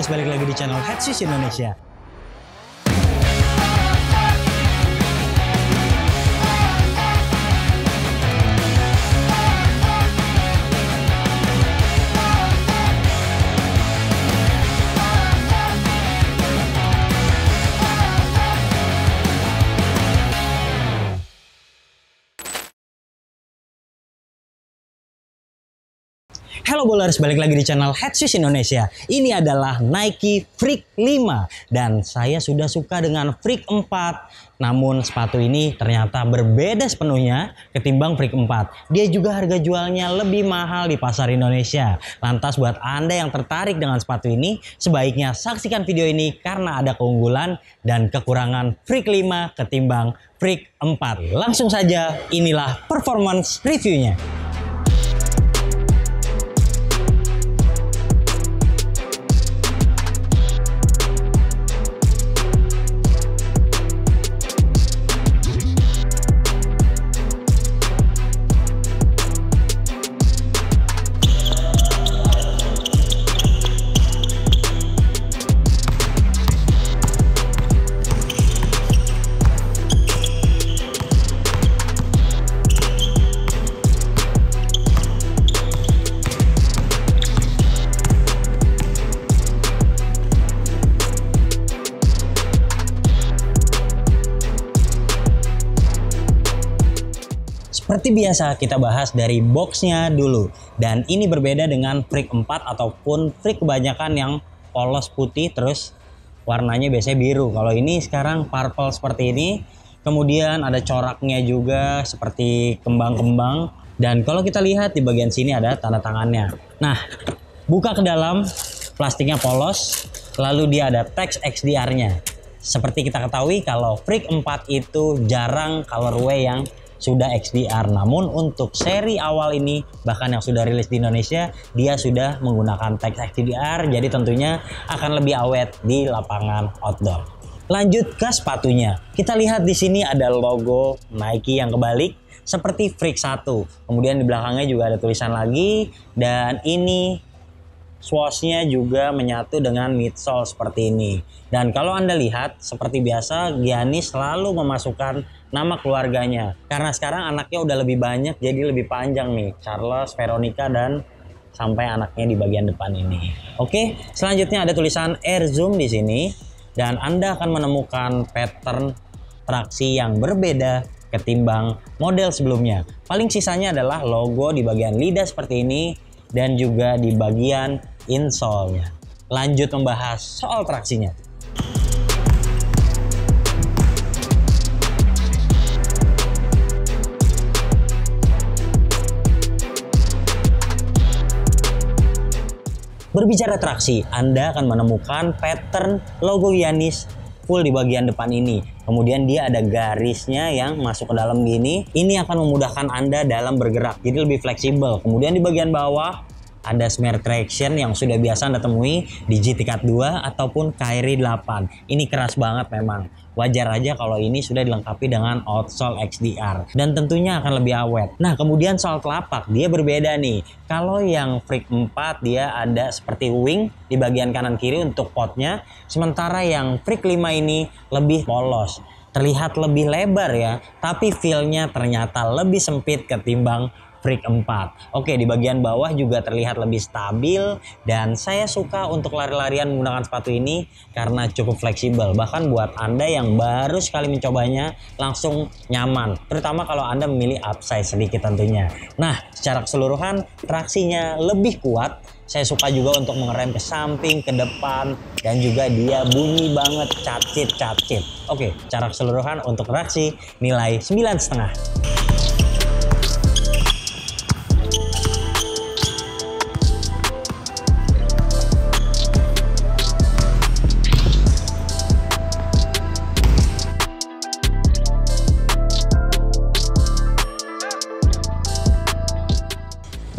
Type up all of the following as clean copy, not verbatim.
Bowlers, balik lagi di channel Headswiss Indonesia. Halo Bowlers, balik lagi di channel Headswiss Indonesia. Ini adalah Nike Freak 5 dan saya sudah suka dengan Freak 4. Namun sepatu ini ternyata berbeda sepenuhnya ketimbang Freak 4. Dia juga harga jualnya lebih mahal di pasar Indonesia. Lantas buat Anda yang tertarik dengan sepatu ini, sebaiknya saksikan video ini karena ada keunggulan dan kekurangan Freak 5 ketimbang Freak 4. Langsung saja, inilah performance reviewnya. Seperti biasa kita bahas dari boxnya dulu. Dan ini berbeda dengan Freak 4 ataupun Freak kebanyakan yang polos putih terus warnanya biasanya biru. Kalau ini sekarang purple seperti ini. Kemudian ada coraknya juga seperti kembang-kembang. Dan kalau kita lihat di bagian sini ada tanda tangannya. Nah, buka ke dalam, plastiknya polos. Lalu dia ada teks XDR-nya. Seperti kita ketahui kalau Freak 4 itu jarang colorway yang sudah XDR, namun untuk seri awal ini bahkan yang sudah rilis di Indonesia dia sudah menggunakan teks XDR, jadi tentunya akan lebih awet di lapangan outdoor. Lanjut ke sepatunya, kita lihat di sini ada logo Nike yang kebalik seperti Freak 1, kemudian di belakangnya juga ada tulisan lagi dan ini swoosh-nya juga menyatu dengan midsole seperti ini. Dan kalau Anda lihat seperti biasa Giannis selalu memasukkan nama keluarganya. Karena sekarang anaknya udah lebih banyak jadi lebih panjang nih. Charles, Veronica dan sampai anaknya di bagian depan ini. Oke, selanjutnya ada tulisan Air Zoom di sini dan Anda akan menemukan pattern traksi yang berbeda ketimbang model sebelumnya. Paling sisanya adalah logo di bagian lidah seperti ini dan juga di bagian insole-nya. Lanjut membahas soal traksinya. Berbicara traksi, Anda akan menemukan pattern logo Giannis full di bagian depan ini. Kemudian dia ada garisnya yang masuk ke dalam gini. Ini akan memudahkan Anda dalam bergerak, jadi lebih fleksibel. Kemudian di bagian bawah ada smear traction yang sudah biasa Anda temui di GT Cut 2 ataupun Kyrie 8. Ini keras banget memang. Wajar aja kalau ini sudah dilengkapi dengan outsole XDR. Dan tentunya akan lebih awet. Nah kemudian soal telapak, dia berbeda nih. Kalau yang Freak 4 dia ada seperti wing di bagian kanan kiri untuk potnya. Sementara yang Freak 5 ini lebih polos. Terlihat lebih lebar ya. Tapi feel-nya ternyata lebih sempit ketimbang Freak 4. Oke, di bagian bawah juga terlihat lebih stabil dan saya suka untuk lari-larian menggunakan sepatu ini karena cukup fleksibel. Bahkan buat Anda yang baru sekali mencobanya langsung nyaman, terutama kalau Anda memilih upsize sedikit tentunya. Nah, secara keseluruhan traksinya lebih kuat. Saya suka juga untuk mengerem ke samping, ke depan, dan juga dia bunyi banget cacit-cacit. Oke, secara keseluruhan untuk traksi nilai 9,5.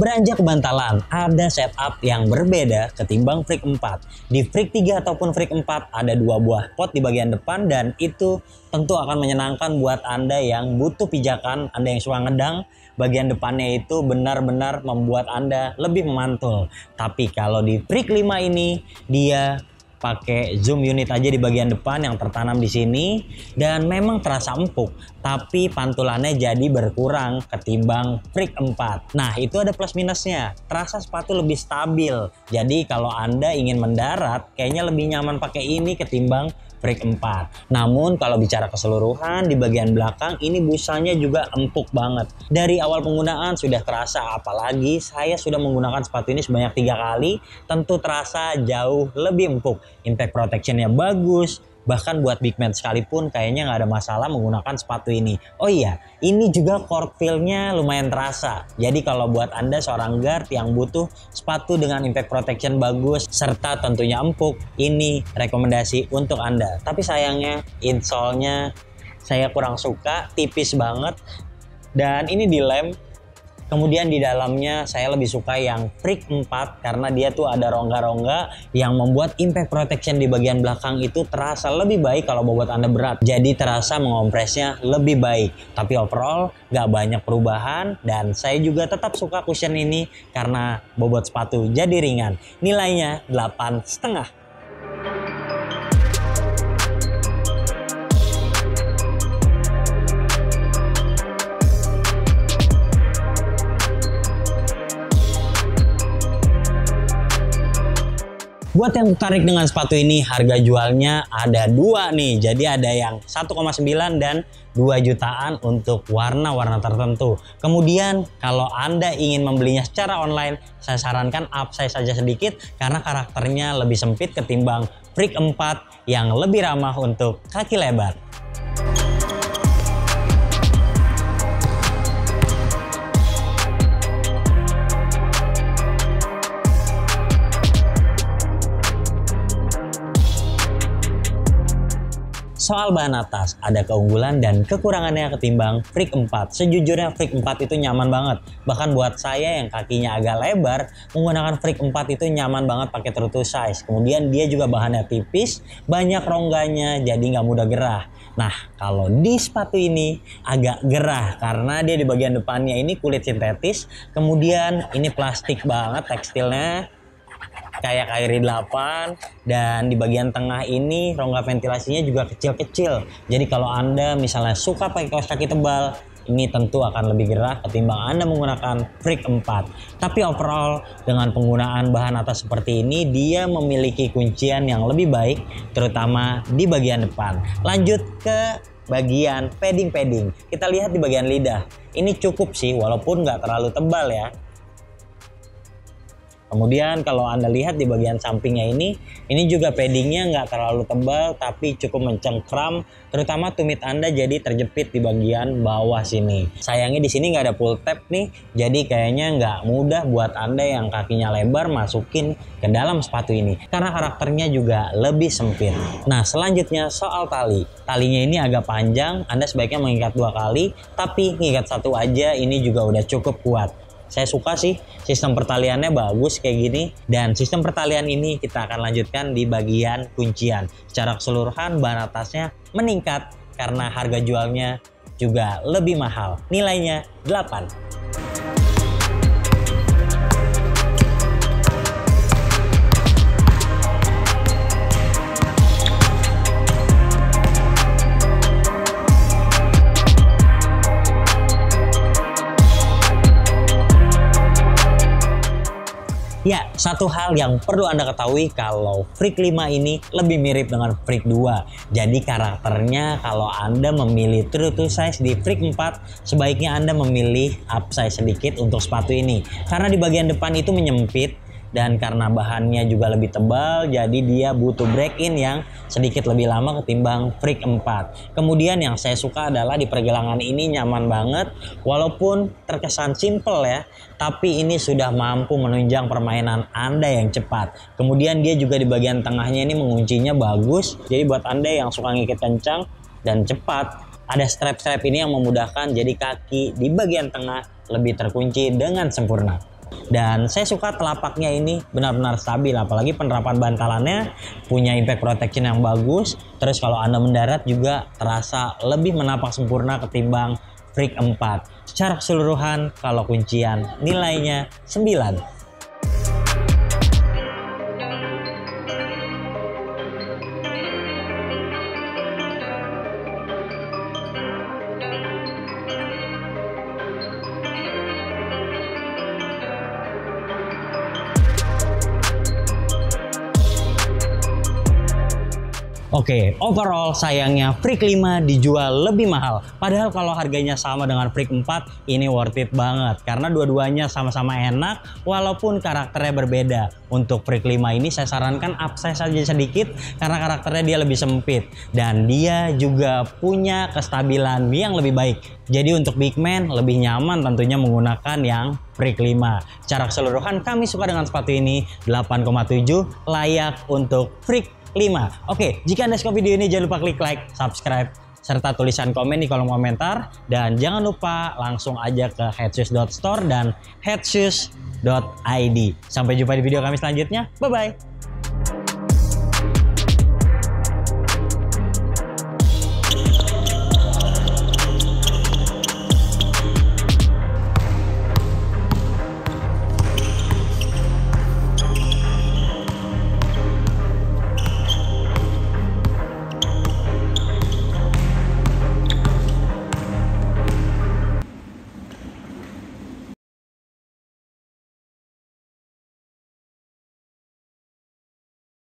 Beranjak ke bantalan, ada setup yang berbeda ketimbang Freak 4. Di Freak 3 ataupun Freak 4 ada 2 buah pot di bagian depan dan itu tentu akan menyenangkan buat Anda yang butuh pijakan, Anda yang suka ngedang. Bagian depannya itu benar-benar membuat Anda lebih memantul. Tapi kalau di Freak 5 ini dia pakai zoom unit aja di bagian depan yang tertanam di sini, dan memang terasa empuk, tapi pantulannya jadi berkurang ketimbang Freak 4. Nah, itu ada plus minusnya. Terasa sepatu lebih stabil. Jadi kalau Anda ingin mendarat, kayaknya lebih nyaman pakai ini ketimbang Freak 4. Namun kalau bicara keseluruhan di bagian belakang ini busanya juga empuk banget. Dari awal penggunaan sudah terasa, apalagi saya sudah menggunakan sepatu ini sebanyak 3 kali, tentu terasa jauh lebih empuk. Impact protectionnya bagus. Bahkan buat big man sekalipun kayaknya nggak ada masalah menggunakan sepatu ini. Oh iya, ini juga court feel-nya lumayan terasa. Jadi kalau buat Anda seorang guard yang butuh sepatu dengan impact protection bagus serta tentunya empuk, ini rekomendasi untuk Anda. Tapi sayangnya insole-nya saya kurang suka, tipis banget. Dan ini dilem. Kemudian di dalamnya saya lebih suka yang Freak 4 karena dia tuh ada rongga-rongga yang membuat impact protection di bagian belakang itu terasa lebih baik kalau bobot Anda berat. Jadi terasa mengompresnya lebih baik. Tapi overall gak banyak perubahan dan saya juga tetap suka cushion ini karena bobot sepatu jadi ringan. Nilainya 8,5. Buat yang tertarik dengan sepatu ini, harga jualnya ada 2 nih. Jadi ada yang 1,9 dan 2 jutaan untuk warna-warna tertentu. Kemudian kalau Anda ingin membelinya secara online, saya sarankan upsize saja sedikit karena karakternya lebih sempit ketimbang Freak 4 yang lebih ramah untuk kaki lebar. Soal bahan atas, ada keunggulan dan kekurangannya ketimbang Freak 4. Sejujurnya Freak 4 itu nyaman banget. Bahkan buat saya yang kakinya agak lebar, menggunakan Freak 4 itu nyaman banget pakai true to size. Kemudian dia juga bahannya tipis, banyak rongganya, jadi nggak mudah gerah. Nah, kalau di sepatu ini agak gerah karena dia di bagian depannya ini kulit sintetis, kemudian ini plastik banget tekstilnya, kayak KRI 8, dan di bagian tengah ini rongga ventilasinya juga kecil-kecil. Jadi kalau Anda misalnya suka pakai kaos kaki tebal, ini tentu akan lebih gerah ketimbang Anda menggunakan Freak 4. Tapi overall dengan penggunaan bahan atas seperti ini, dia memiliki kuncian yang lebih baik terutama di bagian depan. Lanjut ke bagian padding. Kita lihat di bagian lidah. Ini cukup sih walaupun nggak terlalu tebal ya. Kemudian kalau Anda lihat di bagian sampingnya ini juga paddingnya nggak terlalu tebal tapi cukup mencengkram, terutama tumit Anda jadi terjepit di bagian bawah sini. Sayangnya di sini nggak ada pull tab nih, jadi kayaknya nggak mudah buat Anda yang kakinya lebar masukin ke dalam sepatu ini karena karakternya juga lebih sempit. Nah, selanjutnya soal tali. Talinya ini agak panjang, Anda sebaiknya mengikat 2 kali, tapi ngikat 1 aja ini juga udah cukup kuat. Saya suka sih sistem pertaliannya bagus kayak gini, dan sistem pertalian ini kita akan lanjutkan di bagian kuncian. Secara keseluruhan bahan atasnya meningkat karena harga jualnya juga lebih mahal. Nilainya 8. Ya, satu hal yang perlu Anda ketahui kalau Freak 5 ini lebih mirip dengan Freak 2. Jadi karakternya kalau Anda memilih true to size di Freak 4, sebaiknya Anda memilih upsize sedikit untuk sepatu ini. Karena di bagian depan itu menyempit, dan karena bahannya juga lebih tebal, jadi dia butuh break-in yang sedikit lebih lama ketimbang Freak 4. Kemudian yang saya suka adalah di pergelangan ini nyaman banget, walaupun terkesan simple ya, tapi ini sudah mampu menunjang permainan Anda yang cepat. Kemudian dia juga di bagian tengahnya ini menguncinya bagus, jadi buat Anda yang suka ngikut kencang dan cepat, ada strap-strap ini yang memudahkan, jadi kaki di bagian tengah lebih terkunci dengan sempurna. Dan saya suka telapaknya ini benar-benar stabil, apalagi penerapan bantalannya punya impact protection yang bagus. Terus kalau Anda mendarat juga terasa lebih menapak sempurna ketimbang Freak 4. Secara keseluruhan kalau kuncian nilainya 9. Oke, overall sayangnya Freak 5 dijual lebih mahal. Padahal kalau harganya sama dengan Freak 4, ini worth it banget. Karena dua-duanya sama-sama enak, walaupun karakternya berbeda. Untuk Freak 5 ini saya sarankan upsize saja sedikit, karena karakternya dia lebih sempit. Dan dia juga punya kestabilan yang lebih baik. Jadi untuk big man lebih nyaman tentunya menggunakan yang Freak 5. Secara keseluruhan kami suka dengan sepatu ini, 8,7 layak untuk Freak 5. Oke, jika Anda suka video ini jangan lupa klik like, subscribe, serta tulisan komen di kolom komentar. Dan jangan lupa langsung aja ke headshoes.store dan headshoes.id. Sampai jumpa di video kami selanjutnya. Bye-bye.